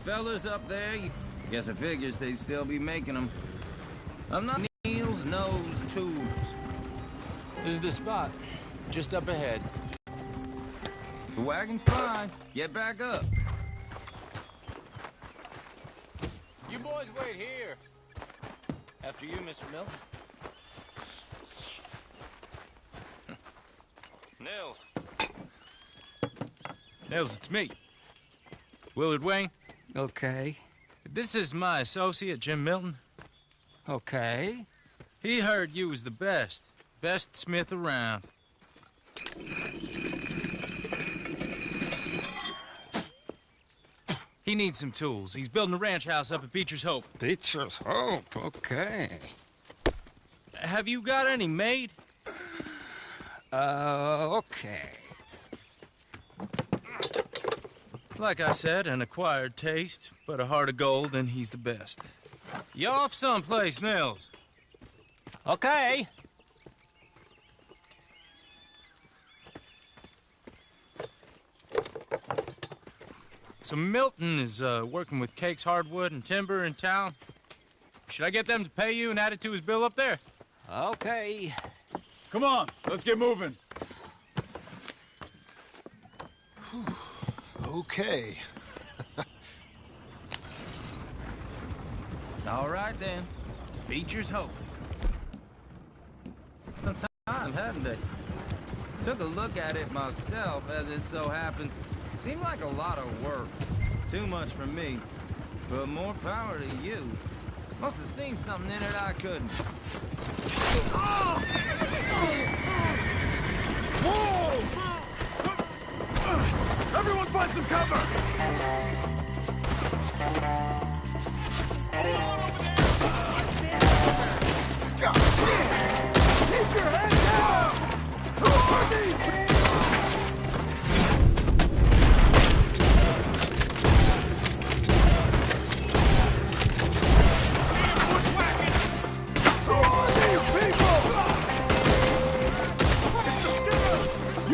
fellas up there, I guess I figures they'd still be making them. I'm not Neil's Nose Tools. This is the spot, just up ahead. The wagon's fine. Get back up. You boys wait here. After you, Mr. Milton. Nils. Nils, it's me. Willard Wayne. Okay. This is my associate, Jim Milton. Okay. He heard you was the best. Best smith around. He needs some tools. He's building a ranch house up at Beecher's Hope. Beecher's Hope, okay. Have you got any made? Okay. Like I said, an acquired taste, but a heart of gold, and he's the best. You off someplace, Nils? Okay. So Milton is working with Cakes Hardwood and Timber in town. Should I get them to pay you and add it to his bill up there? Okay. Come on, let's get moving. Okay. It's all right then. Beecher's Hope. Some time, hadn't they? Took a look at it myself, as it so happens. Seemed like a lot of work. Too much for me. But more power to you. Must have seen something in it I couldn't. Whoa! Everyone find some cover! Keep your head down! Who are these?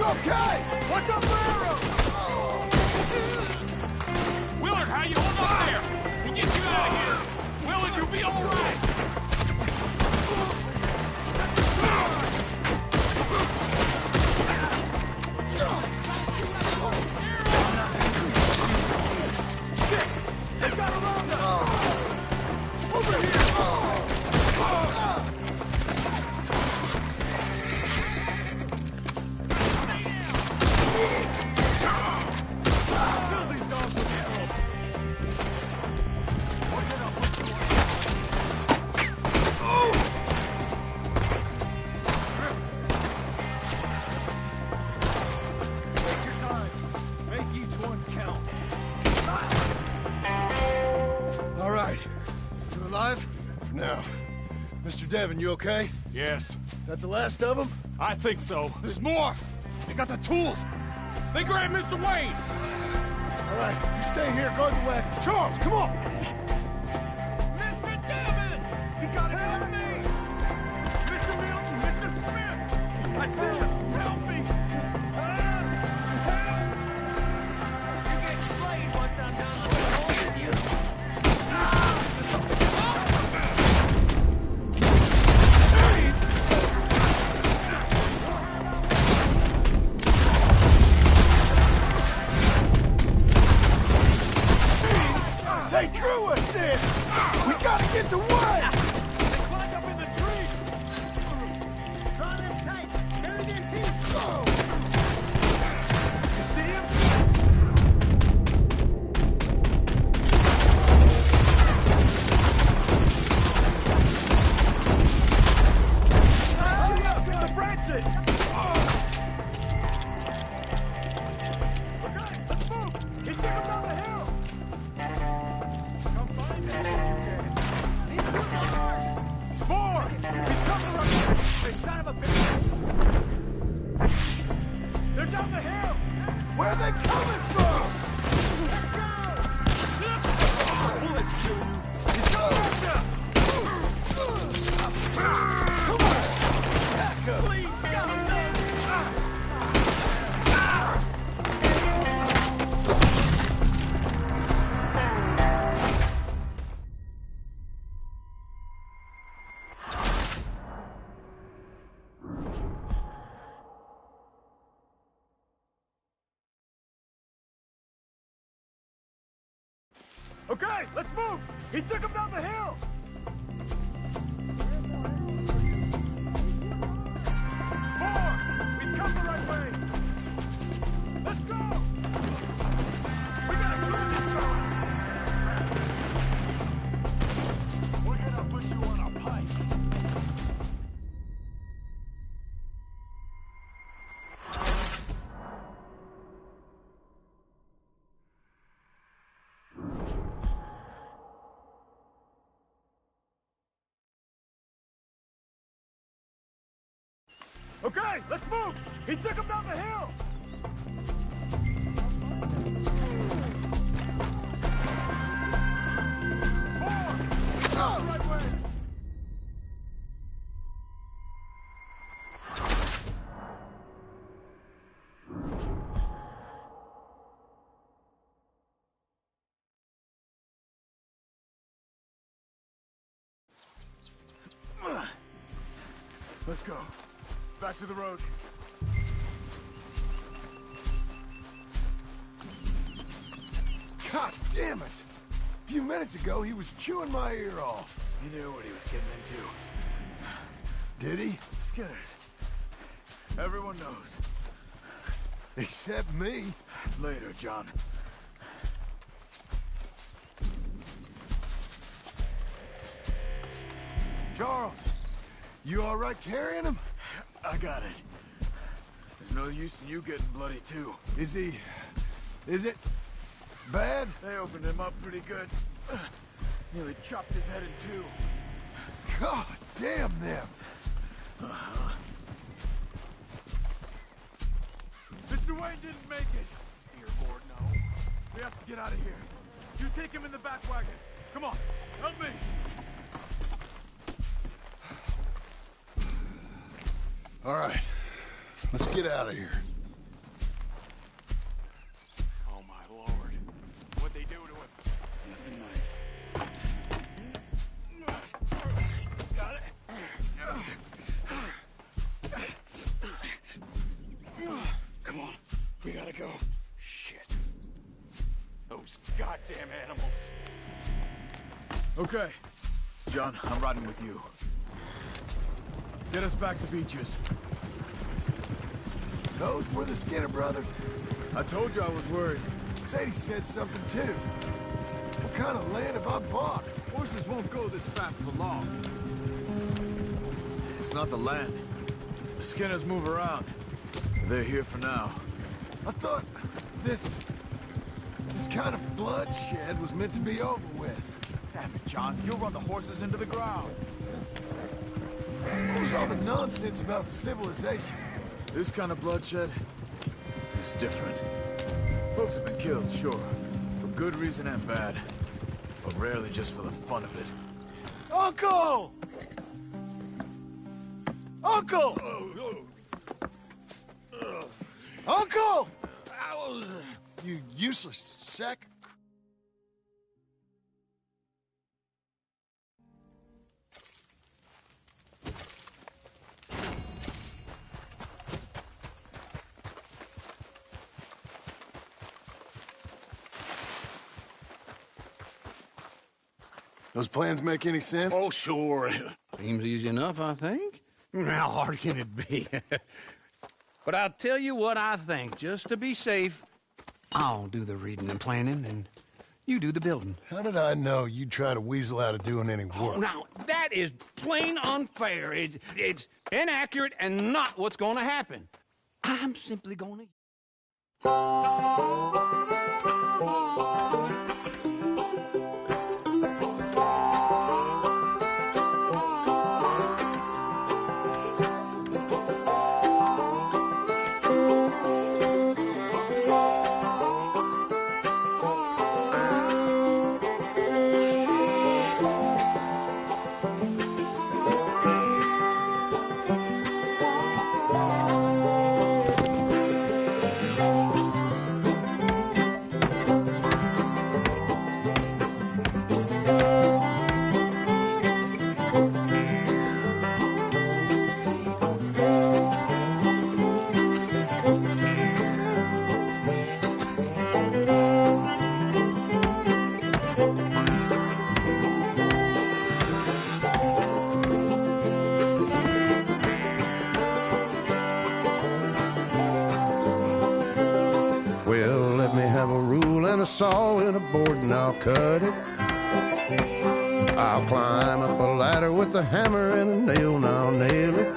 Okay! What's up, Arrow? Willard, how you hold up there? We'll get you out of here. Willard, you'll be all right. Shit! They've got around us! Over here! Mr. Devon, you okay? Yes, Is that the last of them? I think so. There's more. They got the tools. They grabbed Mr. Wayne. All right, you stay here, guard the wagons. Charles, come on! Mr. Devon! He got it on me! Mr. Milton, Mr. Smith! I said, help me! Help! You get slayed once I'm done with you. They drew us in! We gotta get the way! They climbed up in the tree! Draw them tight! Bury them teeth! You see him? Hurry up! Get the branches! Okay, let's move! He's taking them down the hill! Come find us if you can. Okay, let's move! He took him down the hill! More! We've come the right way! Let's go! We gotta clear these fellas! We're gonna put you on a pike! Okay, let's move! He took him down the hill! More! Go the right way! Let's go. Back to the road. God damn it! A few minutes ago, he was chewing my ear off. He knew what he was getting into. Did he? Skinners. Everyone knows. Except me. Later, John. Charles, you all right carrying him? I got it. There's no use in you getting bloody, too. Is he... is it... bad? They opened him up pretty good. Nearly chopped his head in two. God damn them! Mr. Wayne didn't make it. Dear Lord, no. We have to get out of here. You take him in the back wagon. Come on, help me. All right, let's get out of here. Oh, my Lord. What'd they do to him? Nothing nice. Got it? Come on, we gotta go. Shit. Those goddamn animals. Okay. John, I'm riding with you. Get us back to Beaches. Those were the Skinner brothers. I told you I was worried. Sadie said something too. What kind of land have I bought? Horses won't go this fast for long. It's not the land. The Skinners move around. They're here for now. I thought this kind of bloodshed was meant to be over with. Damn it, John. You'll run the horses into the ground. What was all the nonsense about civilization? This kind of bloodshed is different. Folks have been killed, sure. For good reason and bad. But rarely just for the fun of it. Uncle! Uncle! Uncle! You useless sack. Those plans make any sense? Oh, sure. Seems easy enough, I think. How hard can it be? But I'll tell you what I think, just to be safe. I'll do the reading and planning, and you do the building. How did I know you'd try to weasel out of doing any work? Now, that is plain unfair. It's inaccurate and not what's going to happen. I'm simply going to... saw in a board and I'll cut it. I'll climb up a ladder with a hammer and a nail and I'll nail it.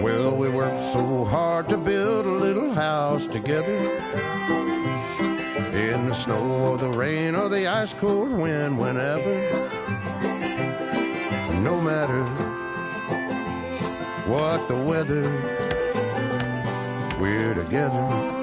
Well, we worked so hard to build a little house together. In the snow or the rain or the ice cold wind, whenever. No matter what the weather, we're together.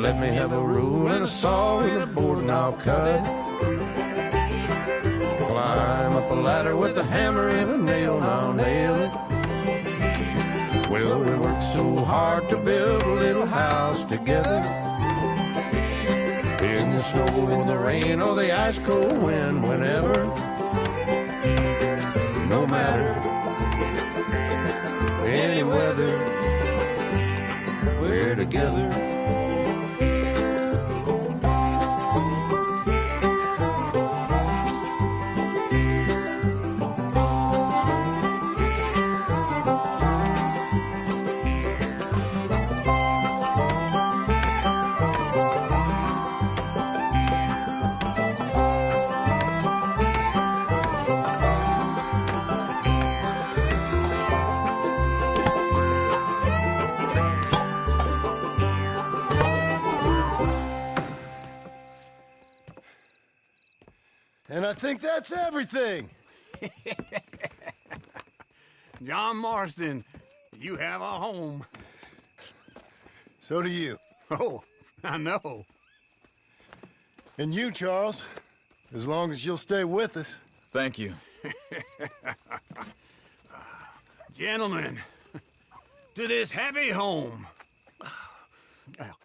Let me have a rule and a saw and a board and I'll cut it. Climb up a ladder with a hammer and a nail and I'll nail it. Well, we worked so hard to build a little house together. In the snow or the rain or the ice cold wind, whenever. No matter any weather, we're together. And I think that's everything. John Marston, you have a home. So do you. Oh, I know. And you, Charles, as long as you'll stay with us. Thank you. Gentlemen, to this happy home. Well,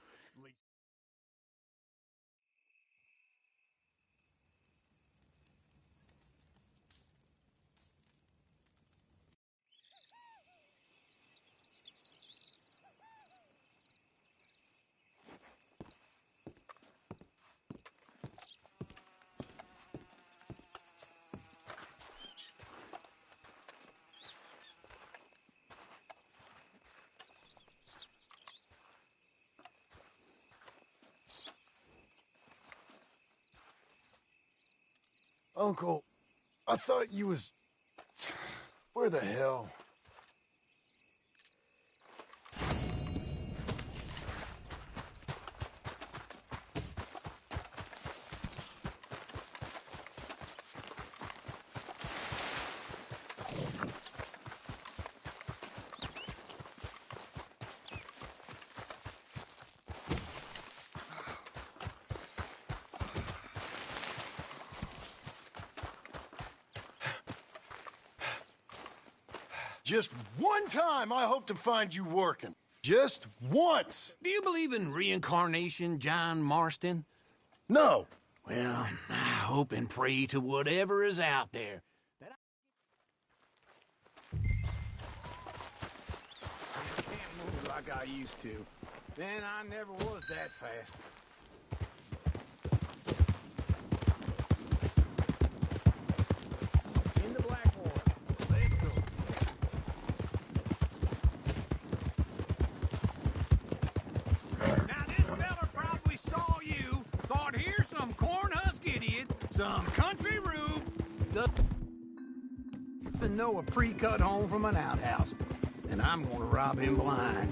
Uncle, I thought you was... Where the hell? Just one time I hope to find you working. Just once. do you believe in reincarnation, John Marston? No. Well, I hope and pray to whatever is out there. I can't move like I used to. Then I never was that fast. In the Blackwater. Let's go. Now this fella probably saw you, thought here's some corn husk idiot, some country rube, doesn't know a pre-cut home from an outhouse. and I'm gonna rob him blind.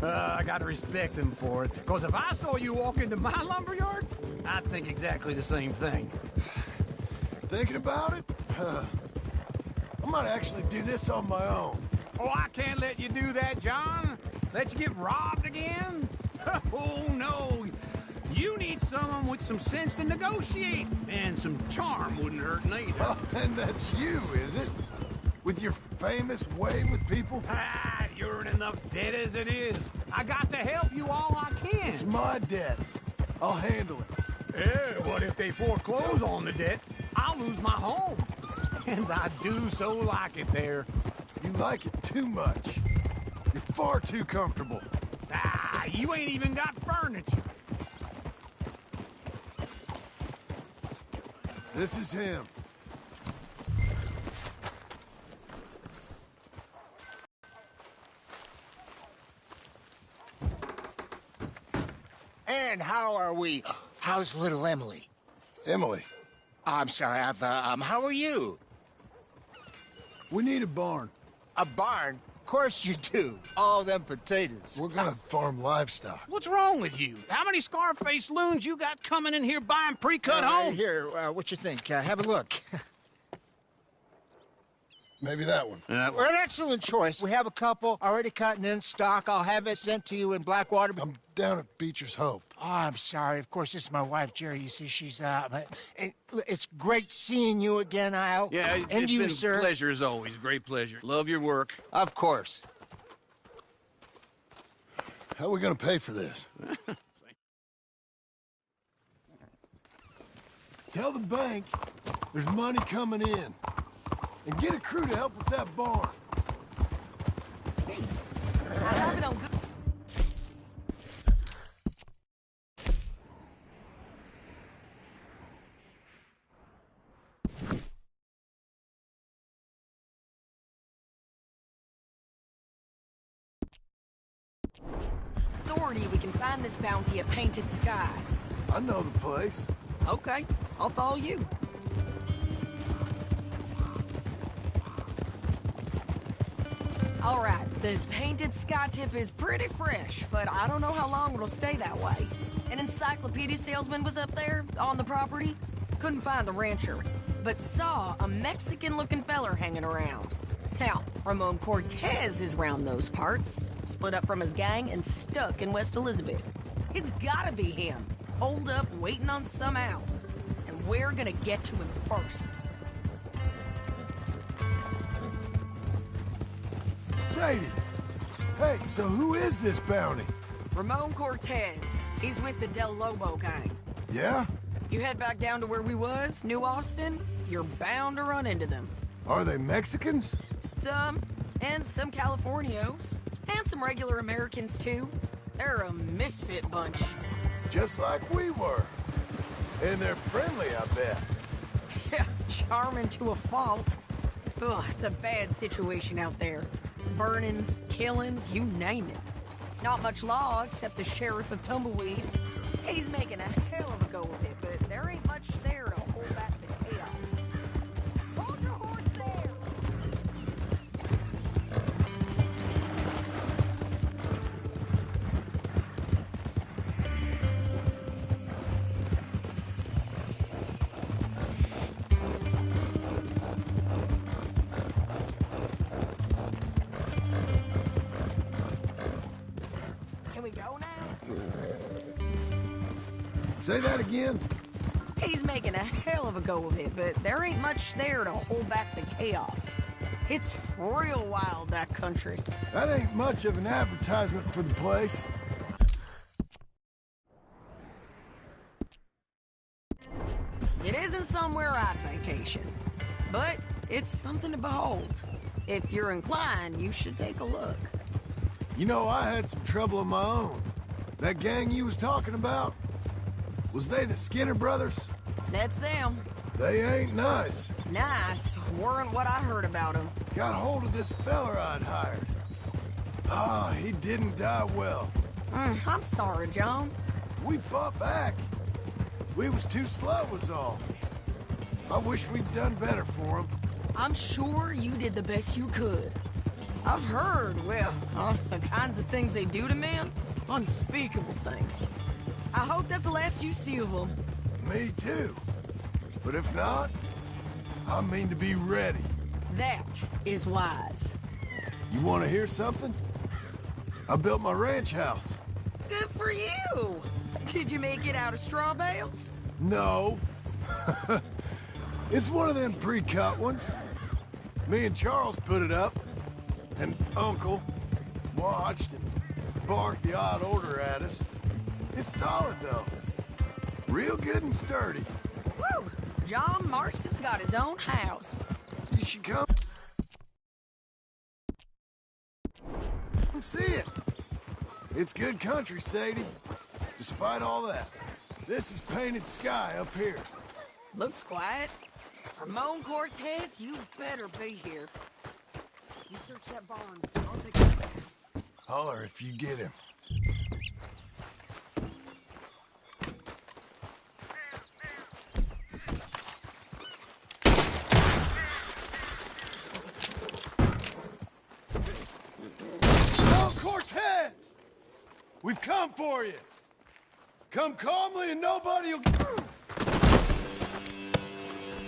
I gotta respect him for it, because if I saw you walk into my lumberyard, I'd think exactly the same thing. Thinking about it? I might actually do this on my own. Oh, I can't let you do that, John. Let you get robbed again? Oh, no. You need someone with some sense to negotiate, and some charm wouldn't hurt neither. Oh, and that's you, is it? With your famous way with people? Ah, you're in enough debt as it is. I got to help you all I can. It's my debt. I'll handle it. Yeah, but if they foreclose on the debt, I'll lose my home. And I do so like it there. You like it too much. You're far too comfortable. Ah, you ain't even got furniture. This is him. And how are we? How's little Emily? Emily, I'm sorry, how are you? we need a barn. A barn? Of course you do. All them potatoes. We're gonna farm livestock. What's wrong with you? How many Scarface loons you got coming in here buying pre-cut homes? Here, what you think? Have a look. Maybe that one. We're an excellent choice. We have a couple already cut and in stock. I'll have it sent to you in Blackwater. I'm down at Beecher's Hope. Oh, I'm sorry. Of course, this is my wife, Jerry. You see, she's but it's great seeing you again, Al. Yeah, and it's you, been sir. a pleasure as always. Great pleasure. Love your work. Of course. How are we gonna pay for this? Tell the bank there's money coming in. And get a crew to help with that barn. I have it on good. Authority, we can find this bounty at Painted Sky. I know the place. Okay, I'll follow you. All right, the Painted Sky tip is pretty fresh, but I don't know how long it'll stay that way. An encyclopedia salesman was up there on the property. Couldn't find the rancher, but saw a Mexican-looking feller hanging around. Now, Ramon Cortez is round those parts, split up from his gang and stuck in West Elizabeth. It's gotta be him, holed up waiting on some out. And we're gonna get to him first. Sadie. Hey, so who is this bounty? Ramon Cortez. He's with the Del Lobo gang. Yeah? You head back down to where we was, New Austin, you're bound to run into them. Are they Mexicans? Some, and some Californios, and some regular Americans too. They're a misfit bunch. Just like we were. And they're friendly, I bet. Yeah, charming to a fault. Ugh, it's a bad situation out there. Burnings, killings, you name it. Not much law except the sheriff of Tumbleweed. He's making a hell of a go of it, but there ain't much there to hold back the chaos. Hold your horse there! Say that again? He's making a hell of a go of it, but there ain't much there to hold back the chaos. It's real wild, that country. That ain't much of an advertisement for the place. It isn't somewhere I'd vacation, but it's something to behold. If you're inclined, you should take a look. You know, I had some trouble of my own. That gang you was talking about, was they the Skinner brothers? That's them. They ain't nice. Nice weren't what I heard about them. Got hold of this feller I'd hired. Ah, he didn't die well. I'm sorry, John. We fought back. We was too slow was all. I wish we'd done better for him. I'm sure you did the best you could. I've heard, well, the kinds of things they do to men. Unspeakable things. I hope that's the last you see of them. Me too. But if not, I mean to be ready. That is wise. You want to hear something? I built my ranch house. Good for you. Did you make it out of straw bales? No. It's one of them pre-cut ones. Me and Charles put it up, and Uncle watched and barked the odd order at us. It's solid, though. Real good and sturdy. Woo! John Marston's got his own house. You should come see it. It's good country, Sadie. Despite all that, this is painted sky up here. Looks quiet. Ramon Cortez, you better be here. You search that barn. I'll take it back. Holler if you get him. Cortez! We've come for you. Come calmly and nobody'll...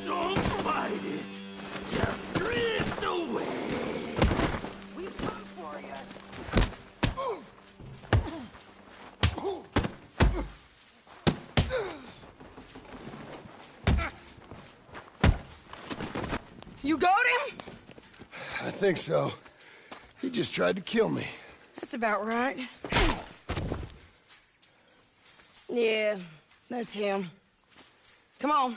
Don't fight it. Just drift away. We've come for you. You got him? I think so. He just tried to kill me. That's about right. Yeah, that's him. Come on.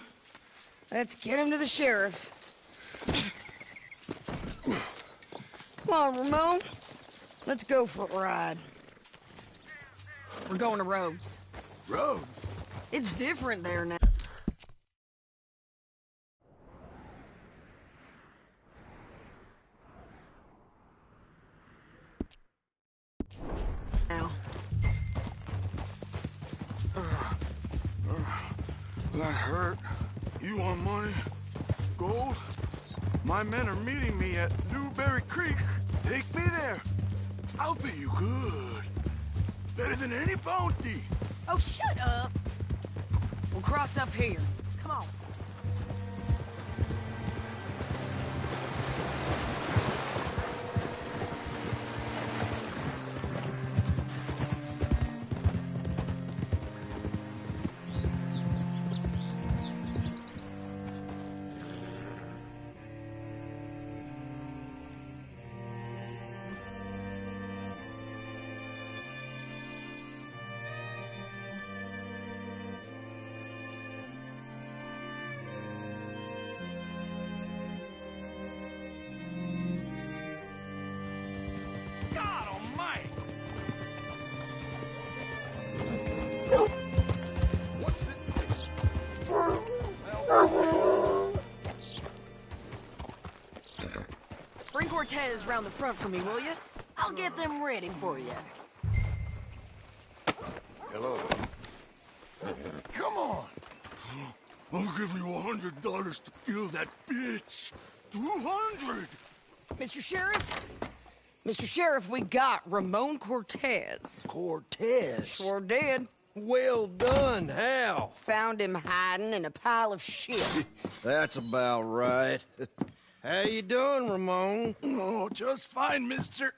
Let's get him to the sheriff. Come on, Ramon. Let's go for a ride. We're going to Rhodes. Rhodes? It's different there now. That hurt. You want money? Gold? My men are meeting me at Newberry Creek. Take me there. I'll pay you good. Better than any bounty. Oh, shut up. We'll cross up here. Come on. God almighty! What's it? Bring Cortez round the front for me, will you? I'll get them ready for you. Hello. Come on. I'll give you $100 to kill that bitch. 200. Mr. Sheriff? Mr. Sheriff, we got Ramon Cortez. Cortez? Sure did. Well done, Hal. Found him hiding in a pile of shit. That's about right. How you doing, Ramon? Oh, just fine, mister.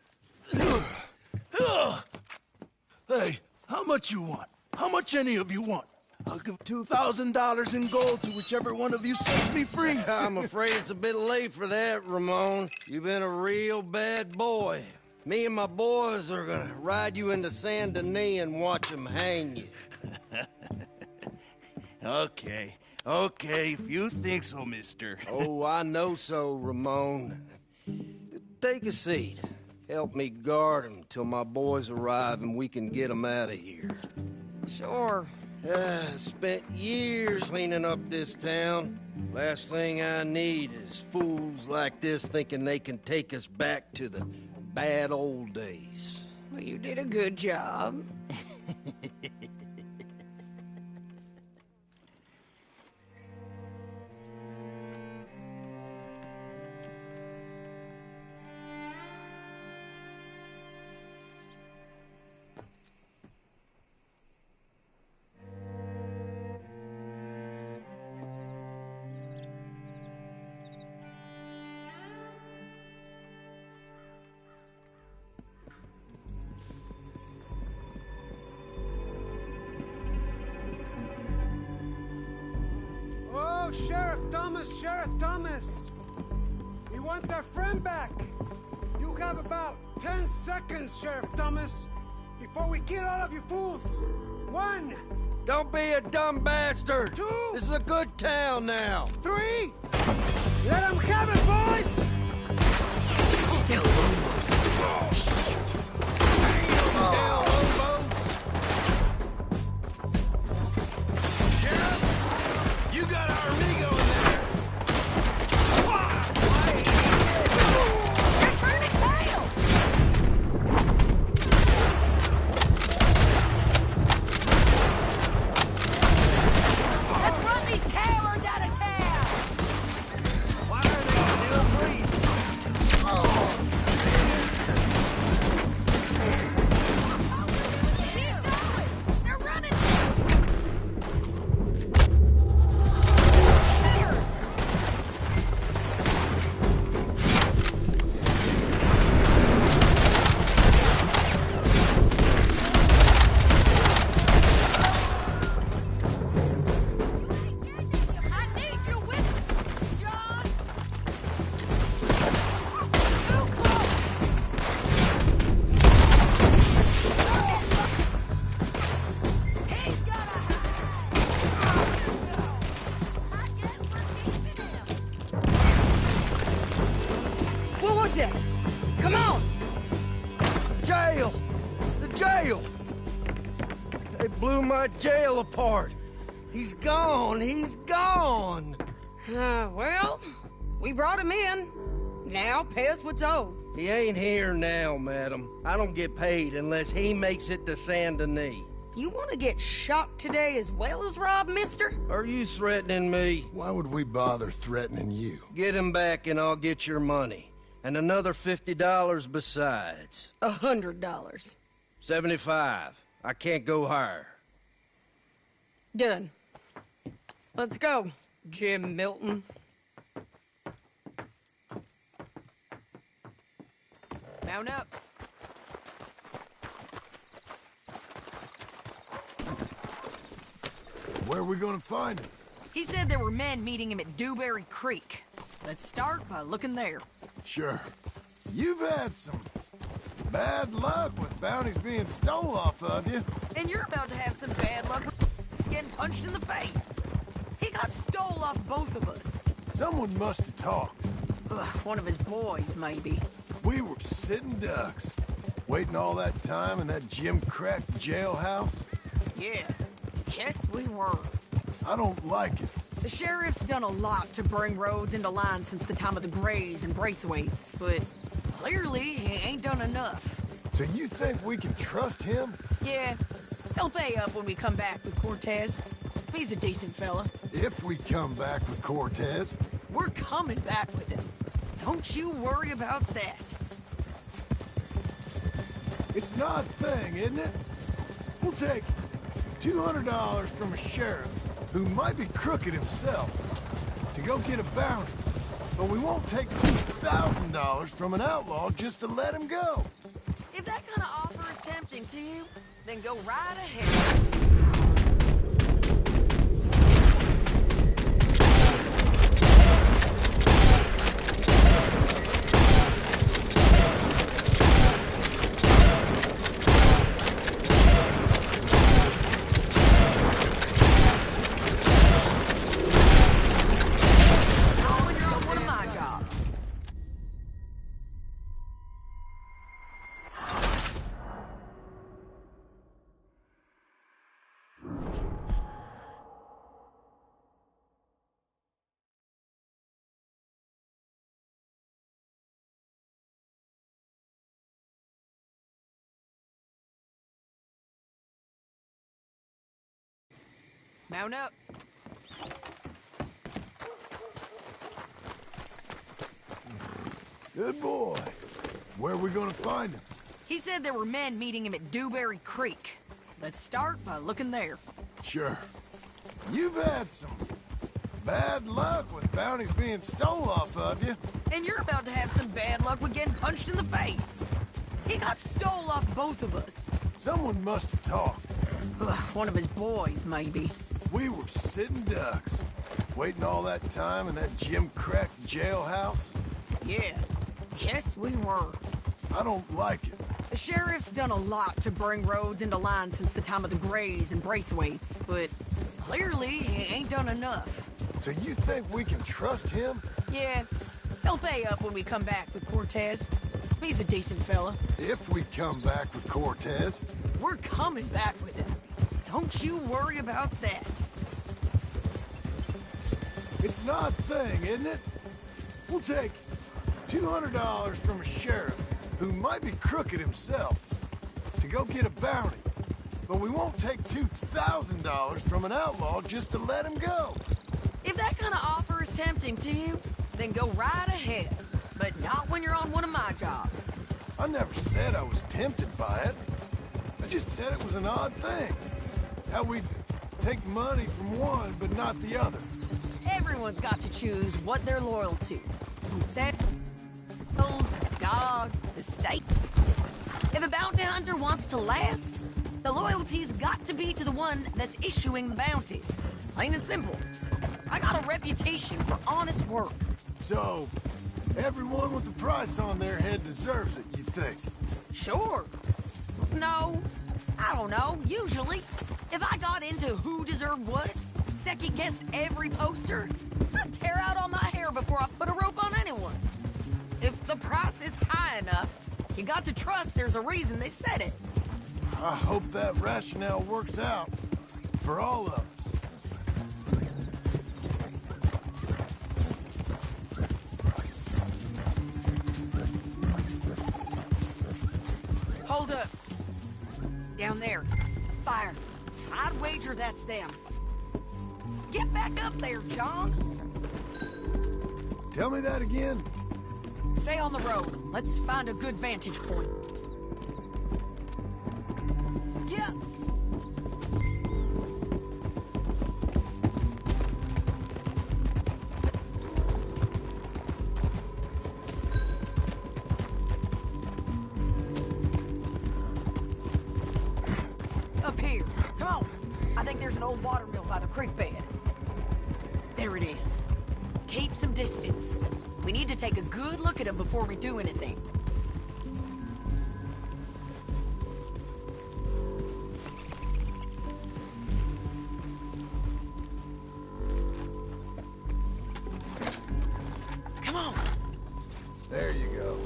Hey, how much you want? How much any of you want? I'll give $2,000 in gold to whichever one of you sets me free. I'm afraid it's a bit late for that, Ramon. You've been a real bad boy. Me and my boys are gonna ride you into Saint Denis and watch them hang you. Okay, if you think so, mister. Oh, I know so, Ramon. Take a seat. Help me guard him till my boys arrive and we can get them out of here. Sure. Spent years cleaning up this town. Last thing I need is fools like this thinking they can take us back to the bad old days. Well, you did a good job. Thomas, Sheriff Thomas. We want our friend back. You have about 10 seconds, Sheriff Thomas, before we kill all of you fools. 1. Don't be a dumb bastard. 2. This is a good town now. 3. Let them have it, boys! You got our amigo in there! You're turning tail! Let's run these cowards out of town! Why are they still breathing? Keep going! They're running! There! I need you with me, John! Too close! He's gotta hide! I guess we're keeping him. What was that? Come on! Jail! The jail! They blew my jail apart. He's gone. He's gone. Well, we brought him in. Now pay us what's owed. He ain't here now, madam. I don't get paid unless he makes it to Saint Denis. You want to get shot today as well as Rob, mister? Are you threatening me? Why would we bother threatening you? Get him back and I'll get your money. And another $50 besides. $100. 75. I can't go higher. Done. Let's go, Jim Milton. Mount up. Where are we gonna find him? He said there were men meeting him at Dewberry Creek. Let's start by looking there. Sure. You've had some bad luck with bounties being stole off of you. And you're about to have some bad luck with getting punched in the face. He got stole off both of us. Someone must have talked. Ugh, one of his boys, maybe. We were sitting ducks, waiting all that time in that gim-crack jailhouse. Yeah, yes we were. I don't like it. The sheriff's done a lot to bring roads into line since the time of the Grays and Braithwaites, but clearly he ain't done enough. So you think we can trust him? Yeah, he'll pay up when we come back with Cortez. He's a decent fella. If we come back with Cortez. We're coming back with him. Don't you worry about that. It's an odd thing, isn't it? We'll take $200 from a sheriff who might be crooked himself to go get a bounty. But we won't take $2,000 from an outlaw just to let him go. If that kind of offer is tempting to you, then go right ahead. Mount up. Good boy. Where are we gonna find him? He said there were men meeting him at Dewberry Creek. Let's start by looking there. Sure. You've had some bad luck with bounties being stole off of you. And you're about to have some bad luck with getting punched in the face. He got stole off both of us. Someone must have talked. Ugh, one of his boys, maybe. We were sitting ducks, waiting all that time in that Jim Crack jailhouse. Yeah, yes we were. I don't like it. The sheriff's done a lot to bring roads into line since the time of the Greys and Braithwaites, but clearly he ain't done enough. So you think we can trust him? Yeah, he'll pay up when we come back with Cortez. He's a decent fella. If we come back with Cortez. We're coming back with him. Don't you worry about that. It's an odd thing, isn't it? We'll take $200 from a sheriff who might be crooked himself to go get a bounty. But we won't take $2,000 from an outlaw just to let him go. If that kind of offer is tempting to you, then go right ahead. But not when you're on one of my jobs. I never said I was tempted by it. I just said it was an odd thing. How we'd take money from one, but not the other. Everyone's got to choose what they're loyal to. From Hills, God, the state. If a bounty hunter wants to last, the loyalty's got to be to the one that's issuing the bounties. Plain and simple. I got a reputation for honest work. So, everyone with a price on their head deserves it, you think? Sure. No, I don't know. Usually, if I got into who deserved what, second-guessed every poster, I'd tear out all my hair before I put a rope on anyone. If the price is high enough, you got to trust there's a reason they said it. I hope that rationale works out for all of us. Hold up. Down there. A fire. I'd wager that's them. Get back up there, John. Tell me that again. Stay on the road. Let's find a good vantage point. Yeah. Up here. Come on. I think there's an old water mill by the creek bed. There it is. Keep some distance. We need to take a good look at them before we do anything. Come on. There you go.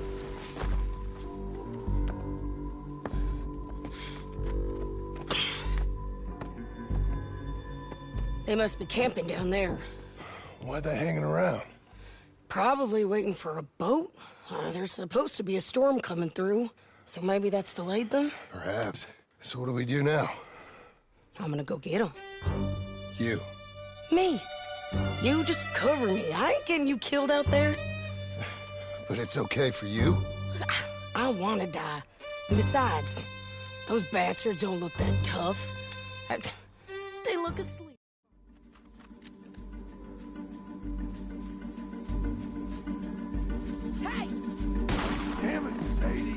They must be camping down there. Why they hanging around? Probably waiting for a boat. There's supposed to be a storm coming through, so maybe that's delayed them? Perhaps. So what do we do now? I'm gonna go get them. You. Me. You just cover me. I ain't getting you killed out there. But it's okay for you? I want to die. And besides, those bastards don't look that tough. They look asleep. Hey! Damn it, Sadie.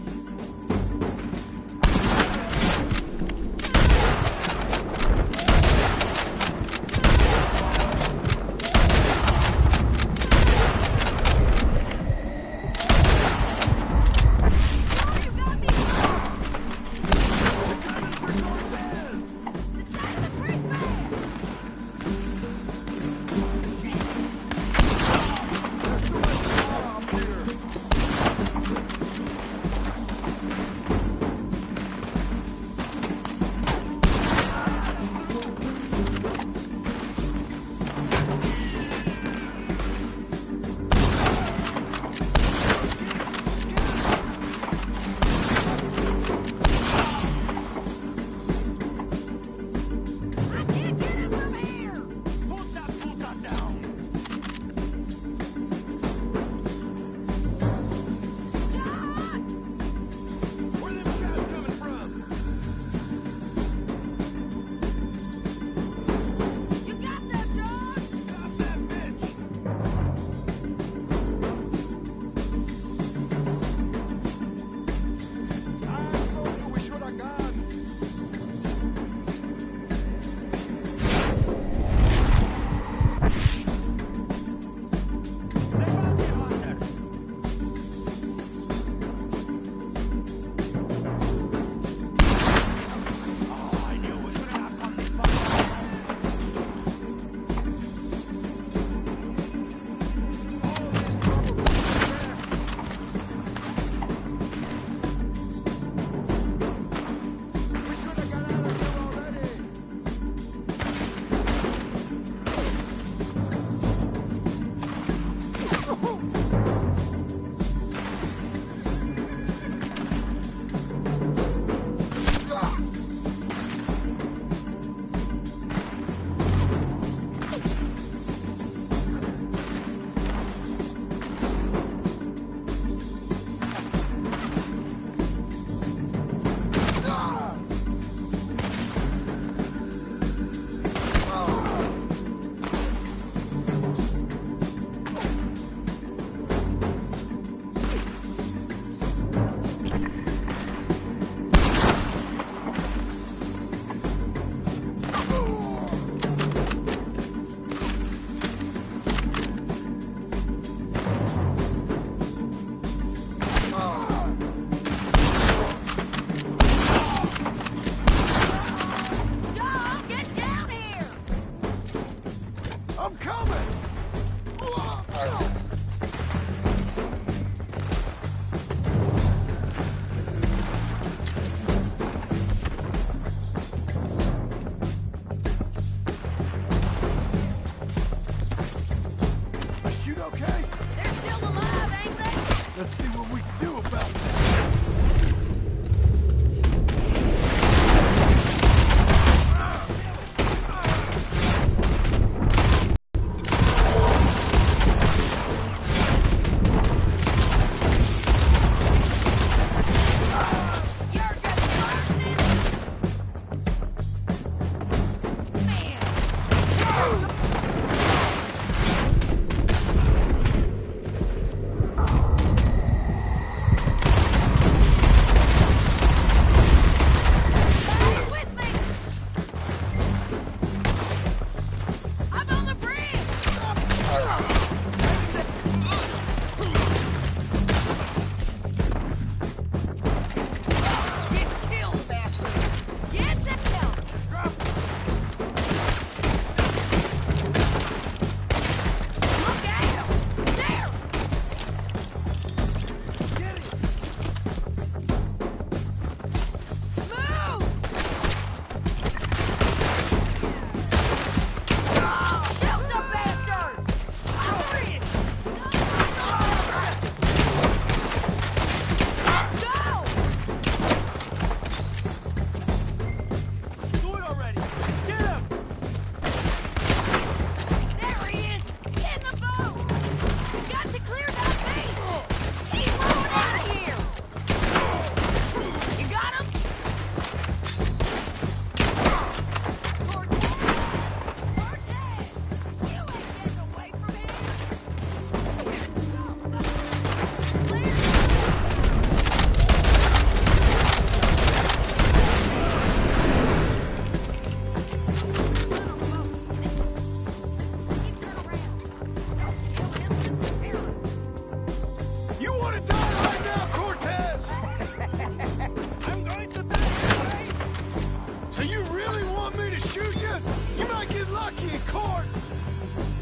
want me to shoot you? You might get lucky in court.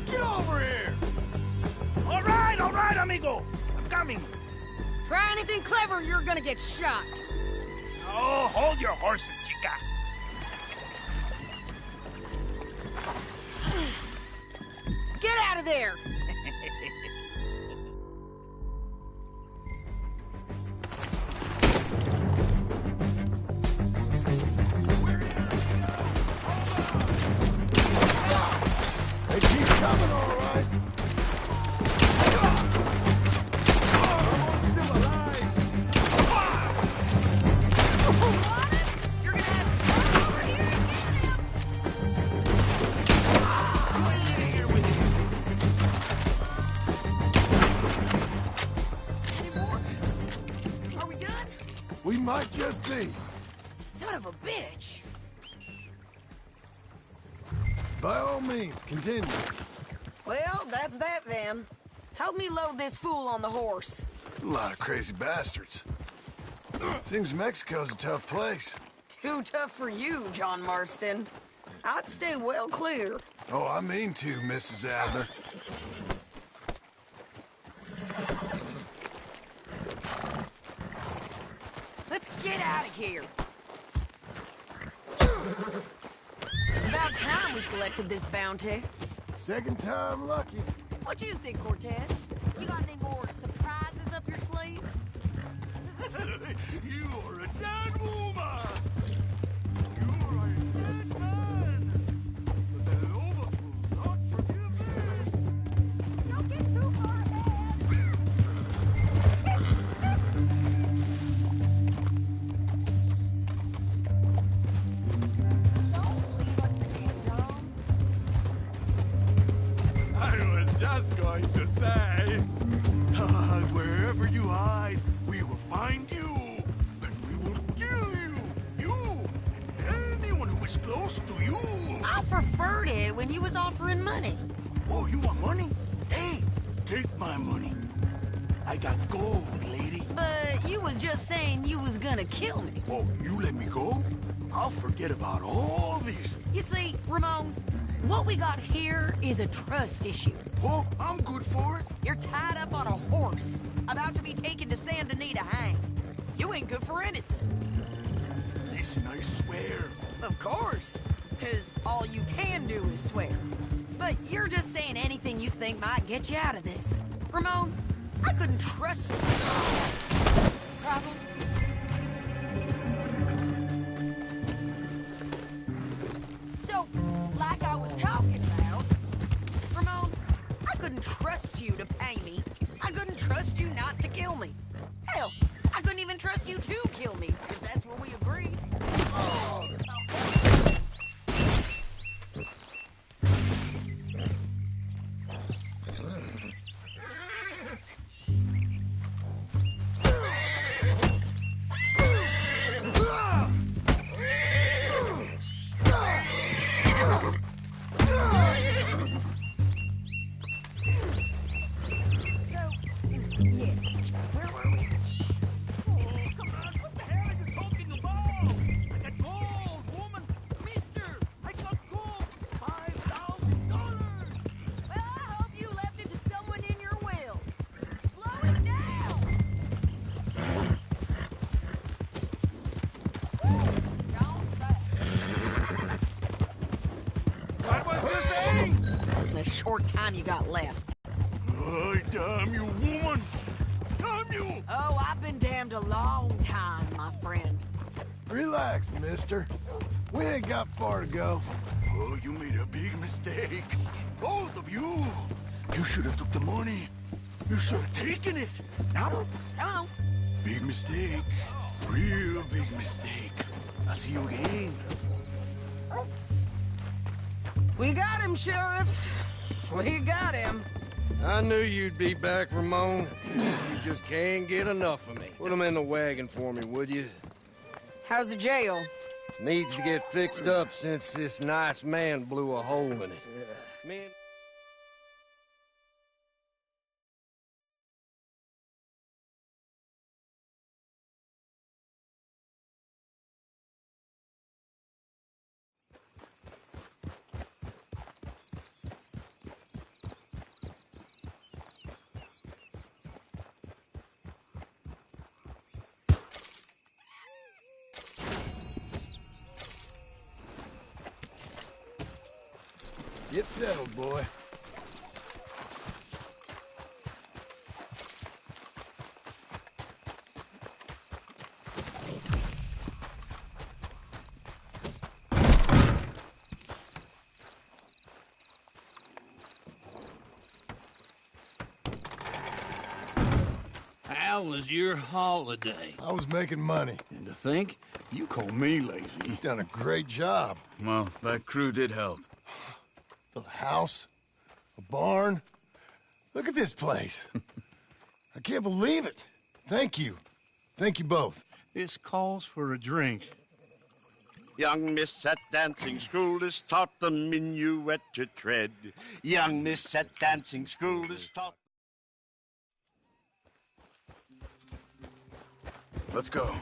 Get over here. All right, amigo. I'm coming. Try anything clever, you're gonna get shot. Oh, hold your horses, chica. Get out of there! They keep coming, all right. Still alive. You're gonna have to come over here and get him! Any more? Are we done? We might just be. Son of a bitch! By all means, continue. Well, that's that then. Help me load this fool on the horse. A lot of crazy bastards. Seems Mexico's a tough place. Too tough for you, John Marston. I'd stay well clear. Oh, I mean to, Mrs. Adler. Let's get out of here. It's about time we collected this bounty. Second time lucky. What do you think, Cortez? You got any more surprises up your sleeve? You are a dead woman! You are a dead man! The Loba will not forgive this! Don't get too far ahead. Don't leave us here, John. I was just going to say, wherever you hide, we will find you, and we will kill you, you, and anyone who is close to you. I preferred it when you was offering money. Oh, you want money? Hey, take my money. I got gold, lady. But you was just saying you was gonna kill me. Oh, you let me go? I'll forget about all this. You see, Ramon, what we got here is a trust issue. Oh, I'm good for it. You're tied up on a horse, about to be taken to Santa Anita hang. You ain't good for anything. Listen, I swear. Of course, because all you can do is swear. But you're just saying anything you think might get you out of this. Ramon, I couldn't trust you. Problem? So, like I was talking about, Ramon, I couldn't trust you to pay me. I couldn't trust you not to kill me. Hell, I couldn't even trust you to kill me, if that's what we agreed. Short time you got left. Oh, damn you, woman! Damn you! Oh, I've been damned a long time, my friend. Relax, mister. We ain't got far to go. Oh, you made a big mistake. Both of you. You should have took the money. You should have taken it. Now, Come on. big mistake. Real big mistake. I'll see you again. We got him, Sheriff. We got him. I knew you'd be back, Ramon. You just can't get enough of me. Put him in the wagon for me, would you? How's the jail? Needs to get fixed up since this nice man blew a hole in it. Me and... Get settled, boy. How was your holiday? I was making money. And to think, you call me lazy. You've done a great job. Well, that crew did help. Little house, a barn. Look at this place. I can't believe it. Thank you. Thank you both. This calls for a drink. Young miss at dancing school is taught the minuet to tread. Young miss at dancing school is taught... Let's go.